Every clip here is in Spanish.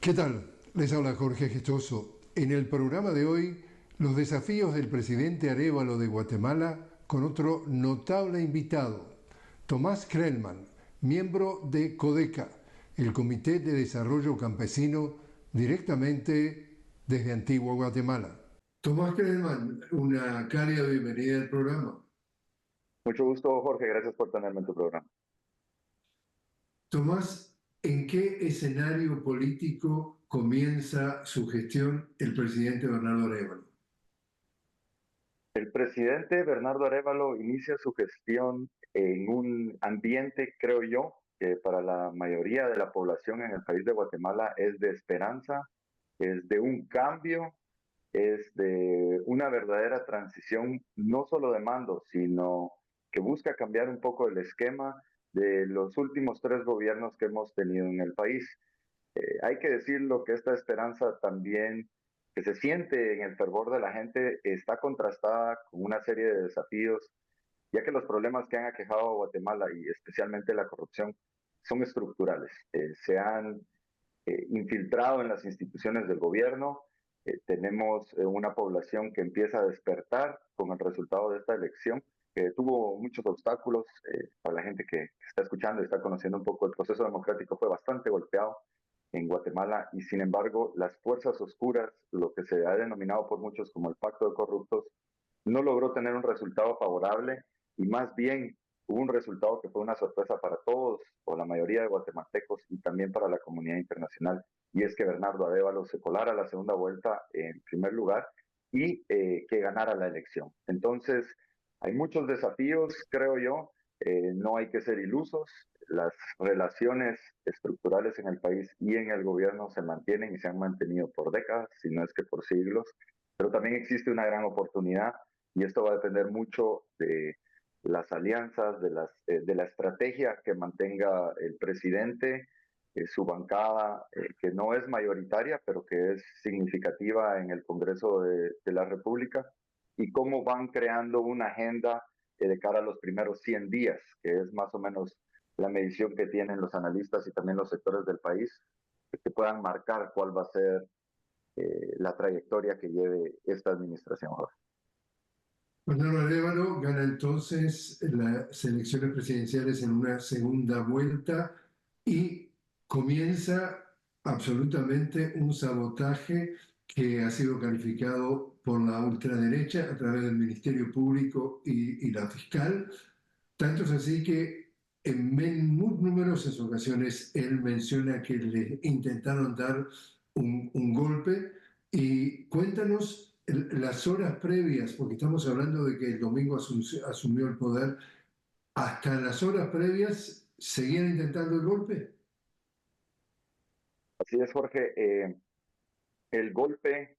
¿Qué tal? Les habla Jorge Gestoso. En el programa de hoy, los desafíos del presidente Arévalo de Guatemala con otro notable invitado, Tomás Krellman, miembro de CODECA, el Comité de Desarrollo Campesino, directamente desde Antigua Guatemala. Tomás Krellman, una cálida bienvenida al programa. Mucho gusto, Jorge. Gracias por tenerme en tu programa. Tomás, ¿en qué escenario político comienza su gestión el presidente Bernardo Arévalo? El presidente Bernardo Arévalo inicia su gestión en un ambiente, creo yo, que para la mayoría de la población en el país de Guatemala es de esperanza, es de un cambio, es de una verdadera transición, no solo de mando, sino que busca cambiar un poco el esquema de los últimos 3 gobiernos que hemos tenido en el país. Hay que decirlo que esta esperanza también que se siente en el fervor de la gente está contrastada con una serie de desafíos, ya que los problemas que han aquejado a Guatemala y especialmente la corrupción son estructurales. Se han infiltrado en las instituciones del gobierno. Tenemos una población que empieza a despertar con el resultado de esta elección, que tuvo muchos obstáculos. Para la gente que está escuchando y está conociendo un poco el proceso democrático, fue bastante golpeado en Guatemala y sin embargo las fuerzas oscuras, lo que se ha denominado por muchos como el pacto de corruptos, no logró tener un resultado favorable y más bien hubo un resultado que fue una sorpresa para todos o la mayoría de guatemaltecos y también para la comunidad internacional, y es que Bernardo Arévalo se colara a la segunda vuelta en primer lugar y que ganara la elección. Entonces, hay muchos desafíos, creo yo. No hay que ser ilusos. Las relaciones estructurales en el país y en el gobierno se mantienen y se han mantenido por décadas, si no es que por siglos, pero también existe una gran oportunidad y esto va a depender mucho de las alianzas, de la estrategia que mantenga el presidente, su bancada, que no es mayoritaria, pero que es significativa en el Congreso de la República, y cómo van creando una agenda de cara a los primeros 100 días, que es más o menos la medición que tienen los analistas y también los sectores del país, que puedan marcar cuál va a ser la trayectoria que lleve esta administración ahora. Bernardo Arévalo gana entonces las elecciones presidenciales en una segunda vuelta y comienza absolutamente un sabotaje que ha sido calificado por la ultraderecha a través del Ministerio Público y la fiscal. Tanto es así que en muy numerosas ocasiones él menciona que le intentaron dar un golpe. Y cuéntanos las horas previas, porque estamos hablando de que el domingo asumió el poder, hasta las horas previas seguían intentando el golpe. Así es, Jorge. El golpe,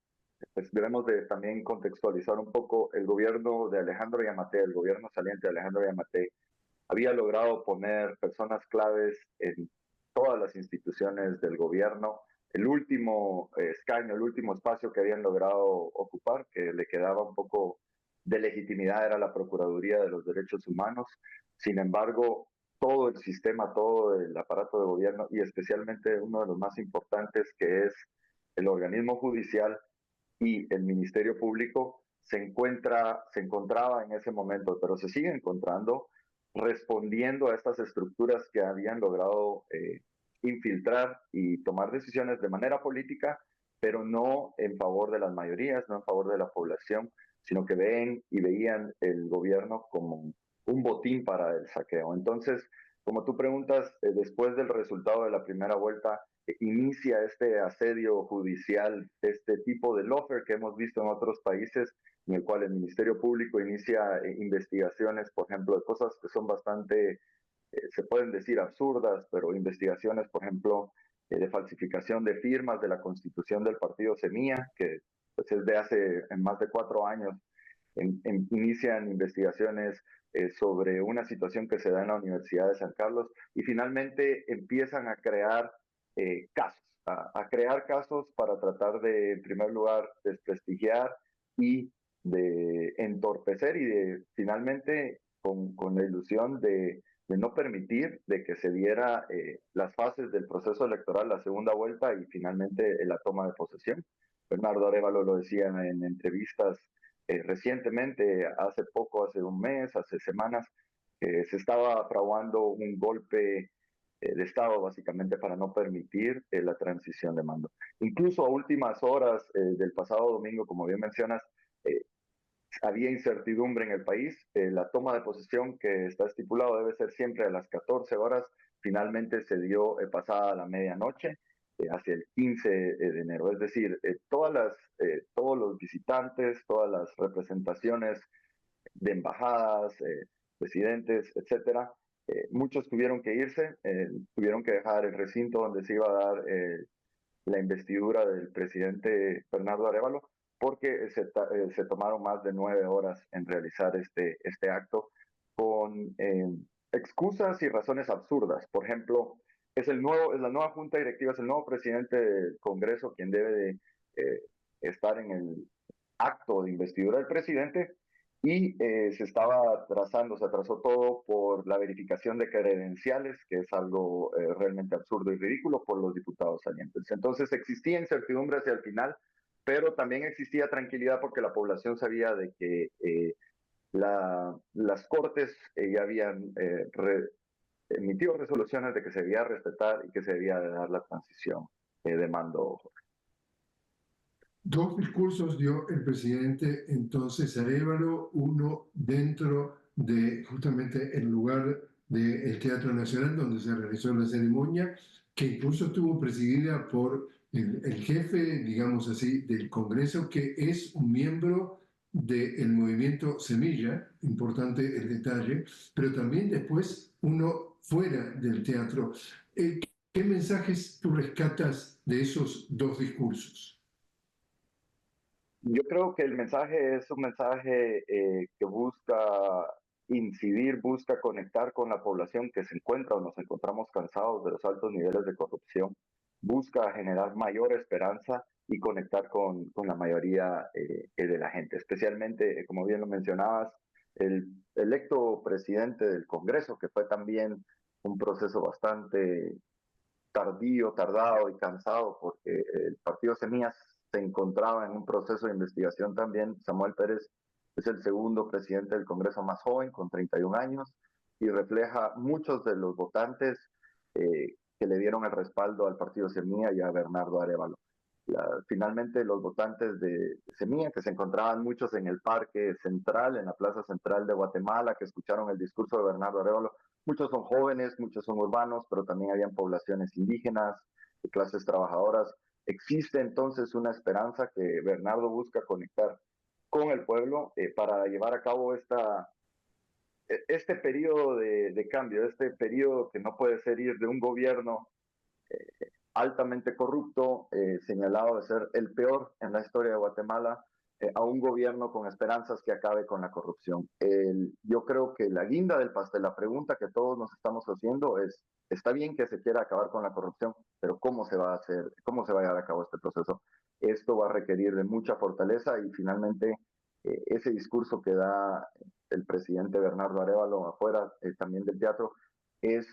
pues debemos de también contextualizar un poco. El gobierno de Alejandro Yamatei, el gobierno saliente de Alejandro Yamatei, había logrado poner personas claves en todas las instituciones del gobierno. El último escaño, el último espacio que habían logrado ocupar, que le quedaba un poco de legitimidad, era la Procuraduría de los Derechos Humanos. Sin embargo, todo el sistema, todo el aparato de gobierno y especialmente uno de los más importantes, que es el organismo judicial y el Ministerio Público, se encontraba en ese momento, pero se sigue encontrando, respondiendo a estas estructuras que habían logrado infiltrar y tomar decisiones de manera política, pero no en favor de las mayorías, no en favor de la población, sino que ven y veían el gobierno como un botín para el saqueo. Entonces, como tú preguntas, después del resultado de la primera vuelta, inicia este asedio judicial, este tipo de lawfare que hemos visto en otros países, en el cual el Ministerio Público inicia investigaciones, por ejemplo, de cosas que son bastante, se pueden decir absurdas, pero investigaciones, por ejemplo, de falsificación de firmas de la constitución del partido Semilla, que pues, es de hace más de 4 años. Inician investigaciones sobre una situación que se da en la Universidad de San Carlos y finalmente empiezan a crear casos, a crear casos para tratar de, en primer lugar, desprestigiar y de entorpecer y de finalmente con la ilusión de de no permitir de que se diera las fases del proceso electoral, la segunda vuelta y finalmente la toma de posesión. Bernardo Arévalo lo decía en entrevistas recientemente, hace poco, hace un mes, hace semanas, se estaba fraguando un golpe de Estado básicamente para no permitir la transición de mando. Incluso a últimas horas del pasado domingo, como bien mencionas, había incertidumbre en el país. La toma de posesión que está estipulado debe ser siempre a las 14 horas. Finalmente se dio pasada la medianoche, hacia el 15 de enero. Es decir, todos los visitantes, todas las representaciones de embajadas, presidentes, etcétera, muchos tuvieron que irse, tuvieron que dejar el recinto donde se iba a dar la investidura del presidente Bernardo Arévalo, porque se tomaron más de 9 horas en realizar este acto con excusas y razones absurdas. Por ejemplo, es la nueva junta directiva, es el nuevo presidente del Congreso quien debe de estar en el acto de investidura del presidente y se atrasó todo por la verificación de credenciales, que es algo realmente absurdo y ridículo por los diputados salientes. Entonces existía incertidumbre hacia el final, pero también existía tranquilidad porque la población sabía de que las cortes ya habían emitido resoluciones de que se debía respetar y que se debía de dar la transición de mando. Dos discursos dio el presidente entonces Arévalo, uno dentro de justamente el lugar del Teatro Nacional donde se realizó la ceremonia, que incluso estuvo presidida por el jefe, digamos así, del Congreso, que es un miembro del movimiento Semilla, importante el detalle, pero también después uno fuera del teatro. ¿Qué mensajes tú rescatas de esos dos discursos? Yo creo que el mensaje es un mensaje que busca incidir, busca conectar con la población que se encuentra o nos encontramos cansados de los altos niveles de corrupción, busca generar mayor esperanza y conectar con la mayoría de la gente, especialmente, como bien lo mencionabas, el electo presidente del Congreso, que fue también un proceso bastante tardío, tardado y cansado, porque el partido Semillas se encontraba en un proceso de investigación también. Samuel Pérez es el segundo presidente del Congreso más joven, con 31 años, y refleja muchos de los votantes que le dieron el respaldo al partido Semilla y a Bernardo Arévalo. Finalmente, los votantes de Semilla, que se encontraban muchos en el Parque Central, en la Plaza Central de Guatemala, que escucharon el discurso de Bernardo Arévalo, muchos son jóvenes, muchos son urbanos, pero también habían poblaciones indígenas, de clases trabajadoras. Existe entonces una esperanza que Bernardo busca conectar con el pueblo para llevar a cabo este periodo de cambio, este periodo que no puede ser ir de un gobierno altamente corrupto, señalado de ser el peor en la historia de Guatemala, a un gobierno con esperanzas que acabe con la corrupción. Yo creo que la guinda del pastel, la pregunta que todos nos estamos haciendo es, está bien que se quiera acabar con la corrupción, pero ¿cómo se va a hacer, cómo se va a llevar a cabo este proceso? Esto va a requerir de mucha fortaleza y finalmente ese discurso que da el presidente Bernardo Arévalo afuera también del teatro es,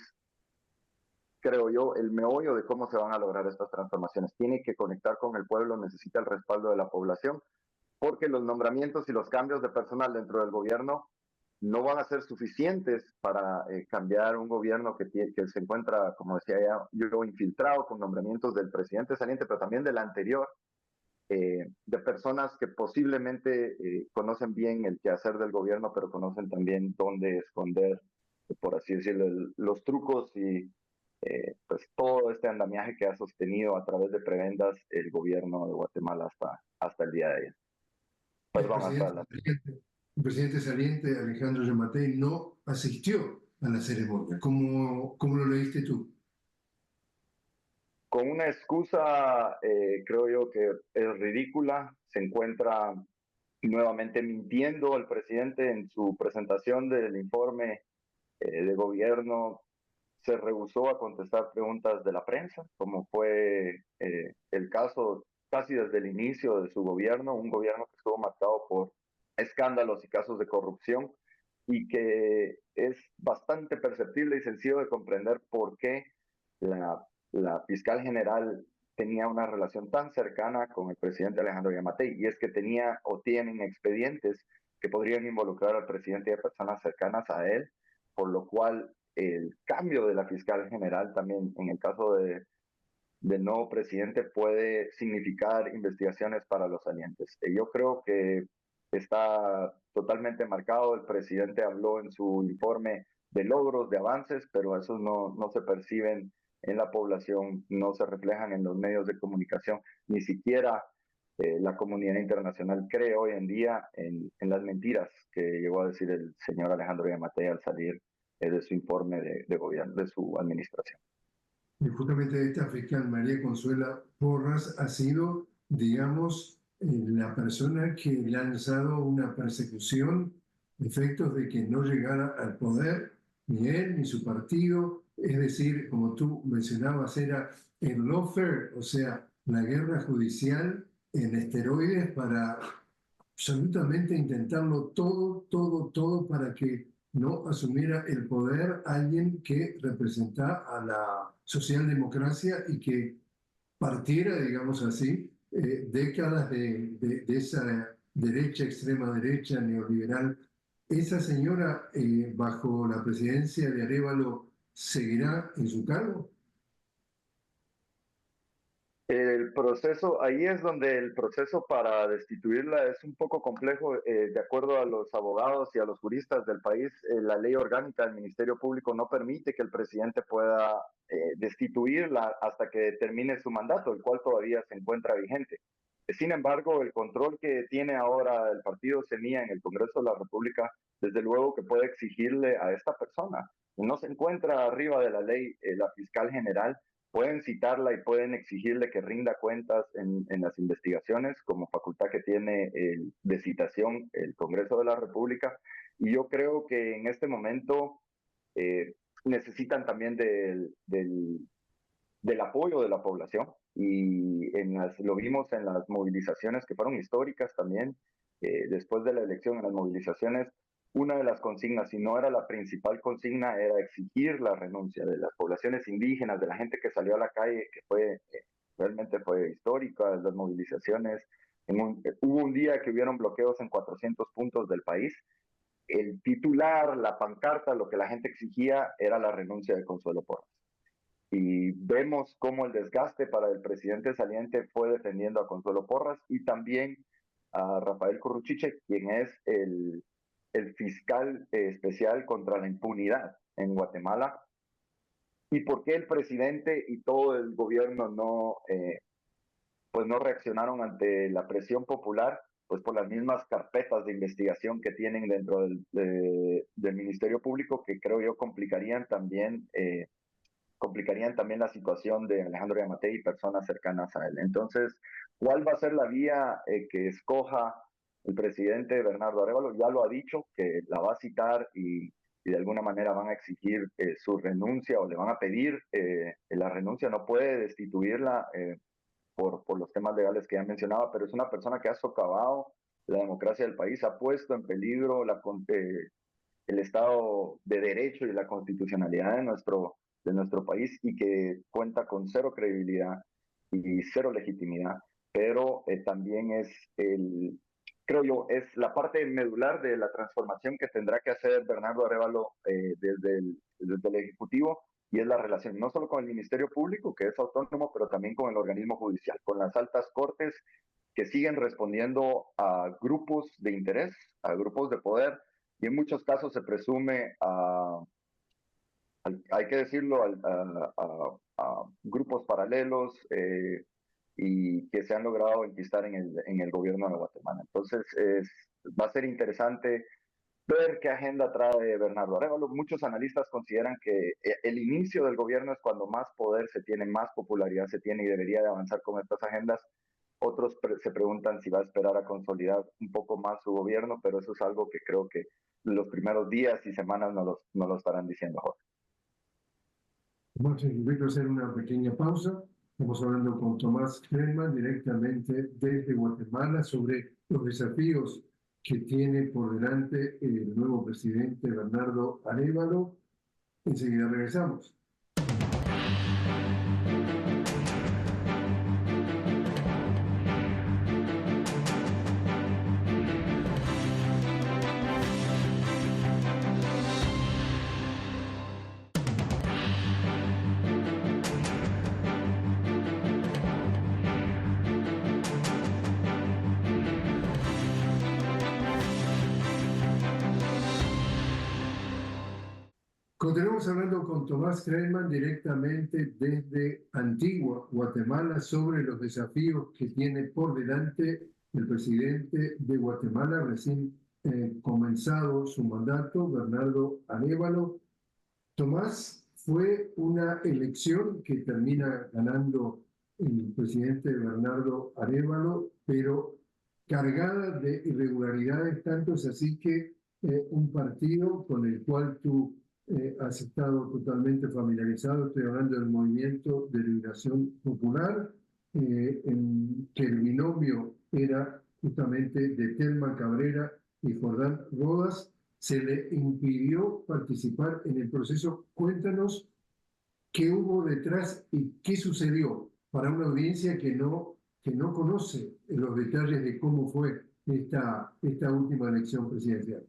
creo yo, el meollo de cómo se van a lograr estas transformaciones. Tiene que conectar con el pueblo, necesita el respaldo de la población, porque los nombramientos y los cambios de personal dentro del gobierno no van a ser suficientes para cambiar un gobierno que se encuentra, como decía ya, yo, infiltrado con nombramientos del presidente saliente, pero también del anterior, de personas que posiblemente conocen bien el quehacer del gobierno, pero conocen también dónde esconder, por así decirlo, los trucos y pues todo este andamiaje que ha sostenido a través de prebendas el gobierno de Guatemala hasta el día de ayer. El Perdón, hasta presidente la... saliente, el presidente saliente Alejandro Yamatei no asistió a la ceremonia. ¿Cómo lo leíste tú? Con una excusa, creo yo que es ridícula, se encuentra nuevamente mintiendo el presidente en su presentación del informe de gobierno, se rehusó a contestar preguntas de la prensa, como fue el caso casi desde el inicio de su gobierno, un gobierno que estuvo marcado por escándalos y casos de corrupción. y que es bastante perceptible y sencillo de comprender por qué la fiscal general tenía una relación tan cercana con el presidente Alejandro Yamatei, y es que tenía o tienen expedientes que podrían involucrar al presidente y a personas cercanas a él, por lo cual el cambio de la fiscal general también en el caso del nuevo presidente puede significar investigaciones para los salientes. Yo creo que está totalmente marcado, el presidente habló en su informe de logros, de avances, pero esos no se perciben en la población, no se reflejan en los medios de comunicación, ni siquiera la comunidad internacional cree hoy en día en las mentiras que llegó a decir el señor Alejandro Yamatei al salir de su informe de gobierno, de su administración. Y justamente esta fiscal María Consuela Porras ha sido, digamos, la persona que ha lanzado una persecución, efectos de que no llegara al poder, ni él ni su partido. Es decir, como tú mencionabas, era el lawfare, o sea, la guerra judicial en esteroides para absolutamente intentarlo todo para que no asumiera el poder alguien que representa a la socialdemocracia y que partiera, digamos así, décadas de esa derecha, extrema derecha, neoliberal. ¿Esa señora, bajo la presidencia de Arévalo, seguirá en su cargo? El proceso, ahí es donde el proceso para destituirla es un poco complejo. De acuerdo a los abogados y a los juristas del país, la ley orgánica del Ministerio Público no permite que el presidente pueda destituirla hasta que termine su mandato, el cual todavía se encuentra vigente. Sin embargo, el control que tiene ahora el partido Semilla en el Congreso de la República, desde luego que puede exigirle a esta persona. No se encuentra arriba de la ley la fiscal general, pueden citarla y pueden exigirle que rinda cuentas en las investigaciones como facultad que tiene de citación el Congreso de la República. Y yo creo que en este momento necesitan también del apoyo de la población y lo vimos en las movilizaciones que fueron históricas también, después de la elección, en las movilizaciones, una de las consignas, si no era la principal consigna, era exigir la renuncia de las poblaciones indígenas, de la gente que salió a la calle, que realmente fue histórica, las movilizaciones. Hubo un día que hubieron bloqueos en 400 puntos del país. El titular, la pancarta, lo que la gente exigía era la renuncia de Consuelo Porras. Y vemos cómo el desgaste para el presidente saliente fue defendiendo a Consuelo Porras y también a Rafael Corruchiche, quien es el fiscal especial contra la impunidad en Guatemala. ¿Y por qué el presidente y todo el gobierno pues no reaccionaron ante la presión popular? Pues por las mismas carpetas de investigación que tienen dentro del Ministerio Público, que creo yo complicarían también la situación de Alejandro Yamatei y personas cercanas a él. Entonces, ¿cuál va a ser la vía que escoja el presidente Bernardo Arévalo? Ya lo ha dicho, que la va a citar y de alguna manera van a exigir su renuncia o le van a pedir la renuncia. No puede destituirla por los temas legales que ya mencionaba, pero es una persona que ha socavado la democracia del país, ha puesto en peligro el Estado de Derecho y la constitucionalidad de nuestro país y que cuenta con cero credibilidad y cero legitimidad, pero también creo yo, es la parte medular de la transformación que tendrá que hacer Bernardo Arévalo desde el Ejecutivo, y es la relación no solo con el Ministerio Público, que es autónomo, pero también con el organismo judicial, con las altas cortes que siguen respondiendo a grupos de interés, a grupos de poder, y en muchos casos se presume hay que decirlo, a grupos paralelos y que se han logrado enquistar en el gobierno de Guatemala. Entonces, va a ser interesante ver qué agenda trae Bernardo Arévalo. Muchos analistas consideran que el inicio del gobierno es cuando más poder se tiene, más popularidad se tiene y debería de avanzar con estas agendas. Otros se preguntan si va a esperar a consolidar un poco más su gobierno, pero eso es algo que creo que los primeros días y semanas no lo estarán diciendo ahora. Vamos a hacer una pequeña pausa. Estamos hablando con Tomás Herman directamente desde Guatemala sobre los desafíos que tiene por delante el nuevo presidente Bernardo Arévalo. Enseguida regresamos. Continuamos hablando con Tomás Kretman directamente desde Antigua, Guatemala, sobre los desafíos que tiene por delante el presidente de Guatemala, recién comenzado su mandato, Bernardo Arévalo. Tomás, fue una elección que termina ganando el presidente Bernardo Arévalo, pero cargada de irregularidades, tanto es así que un partido con el cual tú has estado totalmente familiarizado, estoy hablando del Movimiento de Liberación Popular, en que el binomio era justamente de Telma Cabrera y Jordán Rodas, se le impidió participar en el proceso. Cuéntanos qué hubo detrás y qué sucedió para una audiencia que no conoce los detalles de cómo fue esta última elección presidencial.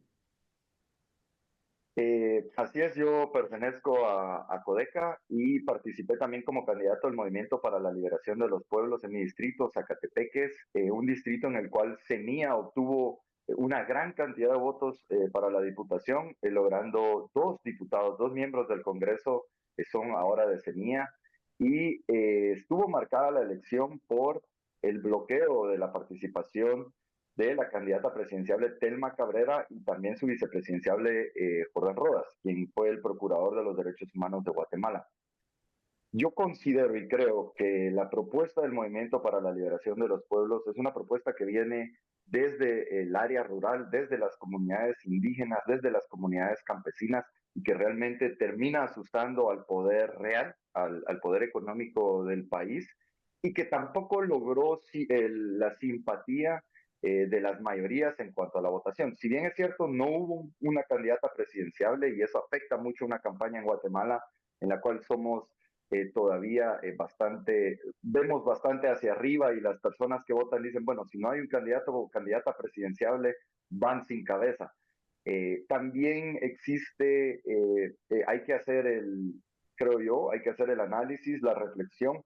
Así es, yo pertenezco a Codeca y participé también como candidato al Movimiento para la Liberación de los Pueblos en mi distrito, Zacatepeques, un distrito en el cual CENIA obtuvo una gran cantidad de votos para la diputación, logrando dos diputados, dos miembros del Congreso que son ahora de CENIA, y estuvo marcada la elección por el bloqueo de la participación de la candidata presidenciable Telma Cabrera y también su vicepresidenciable Jordán Rodas, quien fue el procurador de los derechos humanos de Guatemala. Yo considero y creo que la propuesta del Movimiento para la Liberación de los Pueblos es una propuesta que viene desde el área rural, desde las comunidades indígenas, desde las comunidades campesinas y que realmente termina asustando al poder real, al poder económico del país y que tampoco logró la simpatía de las mayorías en cuanto a la votación. Si bien es cierto, no hubo una candidata presidenciable y eso afecta mucho una campaña en Guatemala en la cual somos todavía vemos bastante hacia arriba y las personas que votan dicen, bueno, si no hay un candidato o candidata presidenciable, van sin cabeza. También existe, hay que hacer creo yo, hay que hacer el análisis, la reflexión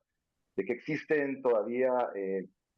de que existen todavía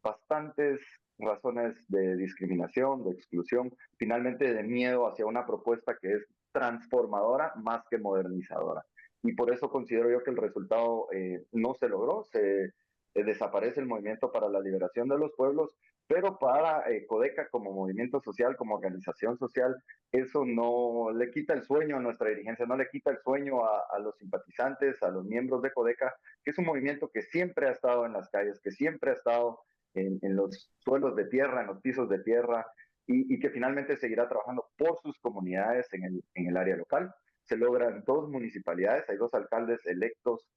bastantes razones de discriminación, de exclusión, finalmente de miedo hacia una propuesta que es transformadora más que modernizadora. Y por eso considero yo que el resultado no se logró, se desaparece el Movimiento para la Liberación de los Pueblos, pero para Codeca como movimiento social, como organización social, eso no le quita el sueño a nuestra dirigencia, no le quita el sueño a los simpatizantes, a los miembros de Codeca, que es un movimiento que siempre ha estado en las calles, que siempre ha estado en los suelos de tierra, en los pisos de tierra, y que finalmente seguirá trabajando por sus comunidades en el área local. Se logran dos municipalidades, hay dos alcaldes electos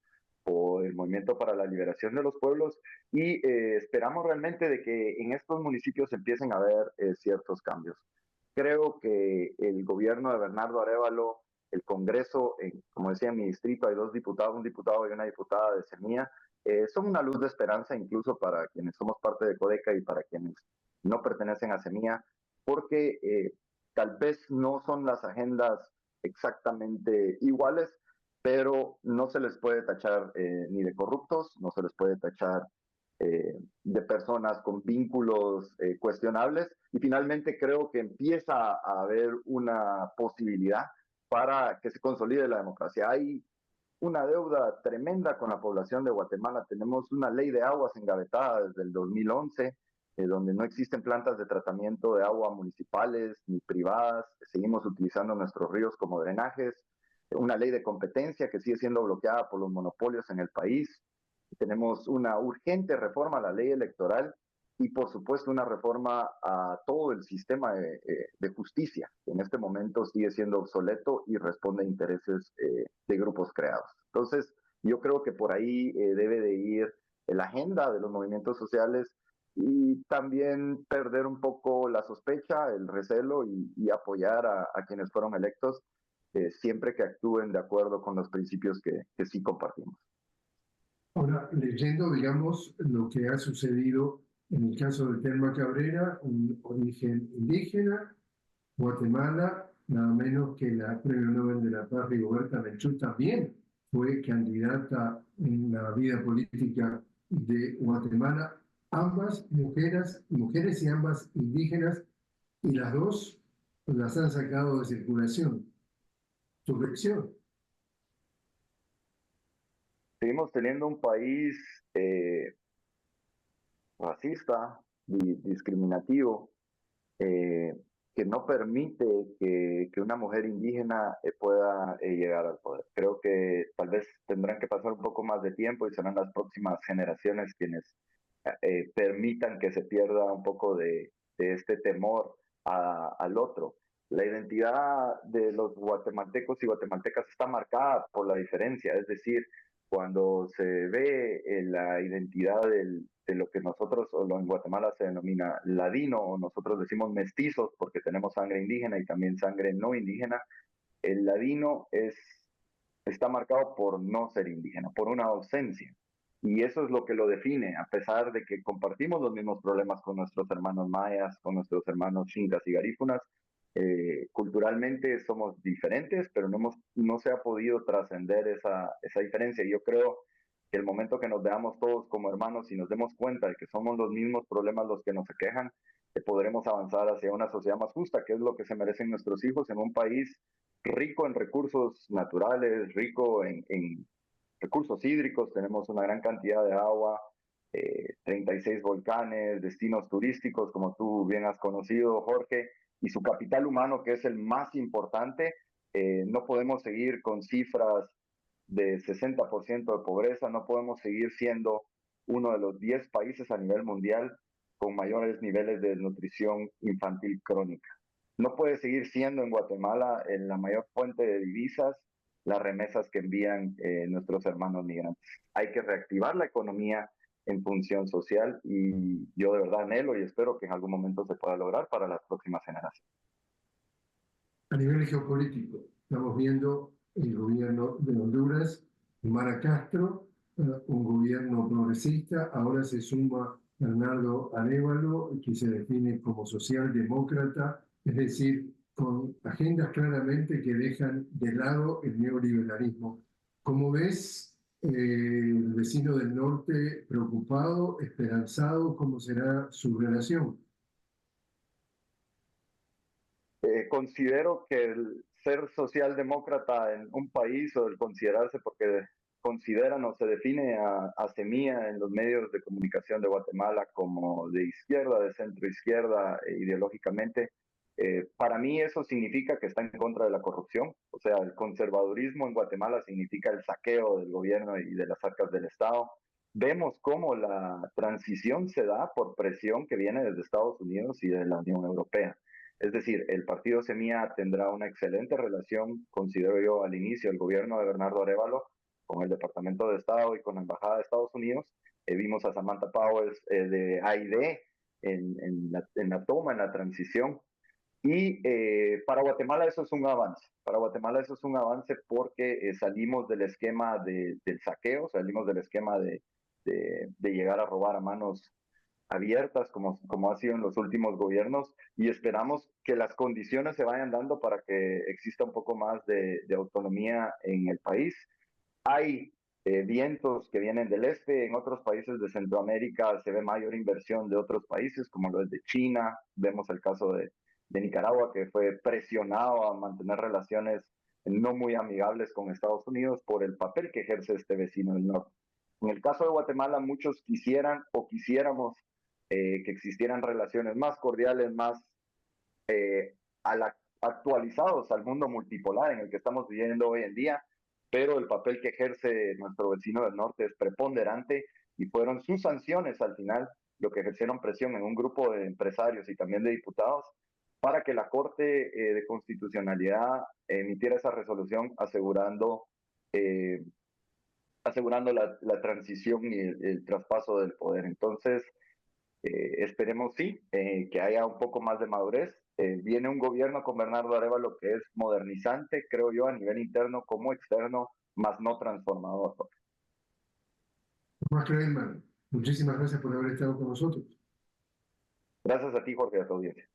por el Movimiento para la Liberación de los Pueblos y esperamos realmente de que en estos municipios empiecen a haber ciertos cambios. Creo que el gobierno de Bernardo Arévalo, el Congreso, como decía en mi distrito, hay dos diputados, un diputado y una diputada de CENIA, son una luz de esperanza incluso para quienes somos parte de Codeca y para quienes no pertenecen a CENIA, porque tal vez no son las agendas exactamente iguales, pero no se les puede tachar ni de corruptos, no se les puede tachar de personas con vínculos cuestionables y finalmente creo que empieza a haber una posibilidad para que se consolide la democracia. Hay una deuda tremenda con la población de Guatemala. Tenemos una ley de aguas engavetada desde el 2011, donde no existen plantas de tratamiento de agua municipales ni privadas. Seguimos utilizando nuestros ríos como drenajes. Una ley de competencia que sigue siendo bloqueada por los monopolios en el país. Tenemos una urgente reforma a la ley electoral y por supuesto una reforma a todo el sistema de justicia, que en este momento sigue siendo obsoleto y responde a intereses de grupos creados. Entonces, yo creo que por ahí debe de ir la agenda de los movimientos sociales y también perder un poco la sospecha, el recelo y apoyar a quienes fueron electos siempre que actúen de acuerdo con los principios que sí compartimos. Ahora, leyendo, digamos, lo que ha sucedido en el caso de Telma Cabrera, un origen indígena, Guatemala, nada menos que la Premio Nobel de la Paz Rigoberta Menchú también fue candidata en la vida política de Guatemala, ambas mujeres y ambas indígenas, y las dos las han sacado de circulación. Su versión. Seguimos teniendo un país racista, discriminativo, eh, que no permite que una mujer indígena pueda llegar al poder. Creo que tal vez tendrán que pasar un poco más de tiempo y serán las próximas generaciones quienes permitan que se pierda un poco de este temor al otro. La identidad de los guatemaltecos y guatemaltecas está marcada por la diferencia, es decir, cuando se ve la identidad de lo que nosotros, o lo en Guatemala se denomina ladino, o nosotros decimos mestizos porque tenemos sangre indígena y también sangre no indígena, el ladino está marcado por no ser indígena, por una ausencia. Y eso es lo que lo define, a pesar de que compartimos los mismos problemas con nuestros hermanos mayas, con nuestros hermanos chincas y garífunas. Culturalmente somos diferentes, pero no se ha podido trascender esa diferencia. Y yo creo que el momento que nos veamos todos como hermanos y nos demos cuenta de que somos los mismos problemas los que nos aquejan, podremos avanzar hacia una sociedad más justa, que es lo que se merecen nuestros hijos en un país rico en recursos naturales, rico en recursos hídricos, tenemos una gran cantidad de agua, 36 volcanes, destinos turísticos, como tú bien has conocido, Jorge, y su capital humano, que es el más importante. No podemos seguir con cifras de 60% de pobreza, no podemos seguir siendo uno de los 10 países a nivel mundial con mayores niveles de desnutrición infantil crónica. No puede seguir siendo en Guatemala la mayor fuente de divisas las remesas que envían nuestros hermanos migrantes. Hay que reactivar la economía en función social y yo de verdad anhelo y espero que en algún momento se pueda lograr para las próximas generaciones. A nivel geopolítico, estamos viendo el gobierno de Honduras, Mara Castro, un gobierno progresista, ahora se suma Bernardo Arévalo, que se define como socialdemócrata, es decir, con agendas claramente que dejan de lado el neoliberalismo. ¿Cómo ves el vecino del norte preocupado, esperanzado? ¿Cómo será su relación? Considero que el ser socialdemócrata en un país o el considerarse, porque consideran o se define a Semilla en los medios de comunicación de Guatemala como de izquierda, de centro izquierda, ideológicamente, para mí eso significa que está en contra de la corrupción. O sea, el conservadurismo en Guatemala significa el saqueo del gobierno y de las arcas del Estado. Vemos cómo la transición se da por presión que viene desde Estados Unidos y de la Unión Europea. Es decir, el partido Semilla tendrá una excelente relación, considero yo, al inicio del gobierno de Bernardo Arévalo con el Departamento de Estado y con la Embajada de Estados Unidos. Vimos a Samantha Powers de AID en la toma, en la transición. Y para Guatemala eso es un avance. Para Guatemala eso es un avance porque salimos del esquema del saqueo, salimos del esquema de llegar a robar a manos abiertas como ha sido en los últimos gobiernos y esperamos que las condiciones se vayan dando para que exista un poco más de autonomía en el país. Hay vientos que vienen del este, en otros países de Centroamérica se ve mayor inversión de otros países como lo es de China, vemos el caso de Nicaragua que fue presionado a mantener relaciones no muy amigables con Estados Unidos por el papel que ejerce este vecino del norte. En el caso de Guatemala, muchos quisieran o quisiéramos que existieran relaciones más cordiales, más eh, actualizados al mundo multipolar en el que estamos viviendo hoy en día, pero el papel que ejerce nuestro vecino del norte es preponderante y fueron sus sanciones al final lo que ejercieron presión en un grupo de empresarios y también de diputados para que la Corte de Constitucionalidad emitiera esa resolución eh, asegurando la transición y el traspaso del poder. Entonces, esperemos sí, que haya un poco más de madurez. Viene un gobierno con Bernardo Arévalo que es modernizante, creo yo, a nivel interno como externo, más no transformador. Tomás Clayman, muchísimas gracias por haber estado con nosotros. Gracias a ti, Jorge, y a tu audiencia.